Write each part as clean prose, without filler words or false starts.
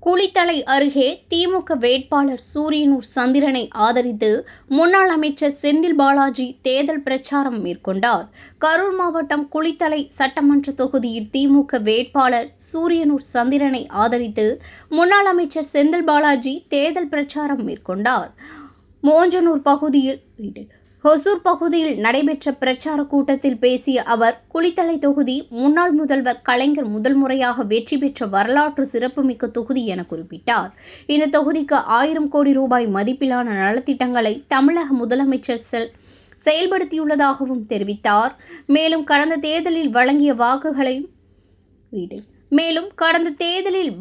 குளித்தலை அருகே திமுக வேட்பாளர் சூரியனூர் சந்திரனை ஆதரித்து முன்னாள் அமைச்சர் செந்தில் பாலாஜி தேர்தல் பிரச்சாரம் மேற்கொண்டார். கரூர் மாவட்டம் குளித்தலை சட்டமன்ற தொகுதியில் திமுக வேட்பாளர் சூரியனூர் சந்திரனை ஆதரித்து முன்னாள் அமைச்சர் செந்தில் பாலாஜி தேர்தல் பிரச்சாரம் மேற்கொண்டார். மோஞ்சனூர் பகுதியில் ஹொசூர் பகுதியில் நடைபெற்ற பிரச்சார கூட்டத்தில் பேசிய அவர், குளித்தலை தொகுதி முன்னாள் முதல்வர் கலைஞர் முதல் முறையாக வெற்றி பெற்ற வரலாற்று சிறப்புமிக்க தொகுதி என குறிப்பிட்டார். இந்த தொகுதிக்கு 1000 கோடி ரூபாய் மதிப்பிலான நலத்திட்டங்களை தமிழக முதலமைச்சர் செயல்படுத்தியுள்ளதாகவும் தெரிவித்தார். மேலும் கடந்த தேர்தலில்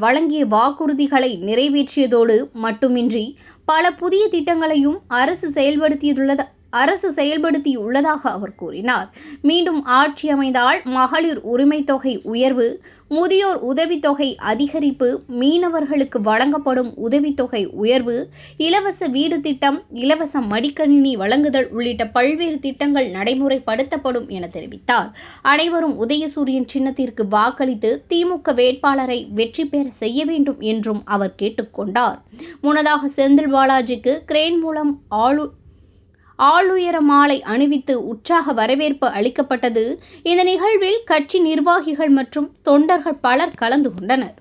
வழங்கிய வாக்குறுதிகளை நிறைவேற்றியதோடு மட்டுமின்றி பல புதிய திட்டங்களையும் அரசு செயல்படுத்தியுள்ளதாக அவர் கூறினார். மீண்டும் ஆட்சி அமைந்தால் மகளிர் உரிமை தொகை உயர்வு, முதியோர் உதவித்தொகை அதிகரிப்பு, மீனவர்களுக்கு வழங்கப்படும் உதவித்தொகை உயர்வு, இலவச வீடு திட்டம், இலவச மடிக்கணினி வழங்குதல் உள்ளிட்ட பல்வேறு திட்டங்கள் நடைமுறைப்படுத்தப்படும் என தெரிவித்தார். அனைவரும் உதயசூரியன் சின்னத்திற்கு வாக்களித்து திமுக வேட்பாளரை வெற்றி பெற செய்ய வேண்டும் என்றும் அவர் கேட்டுக்கொண்டார். முன்னதாக செந்தில் பாலாஜிக்கு கிரேன் மூலம் ஆளுயர மாலை அணிவித்து உற்சாக வரவேற்பு அளிக்கப்பட்டது. இந்த நிகழ்வில் கட்சி நிர்வாகிகள் மற்றும் தொண்டர்கள் பலர் கலந்து கொண்டனர்.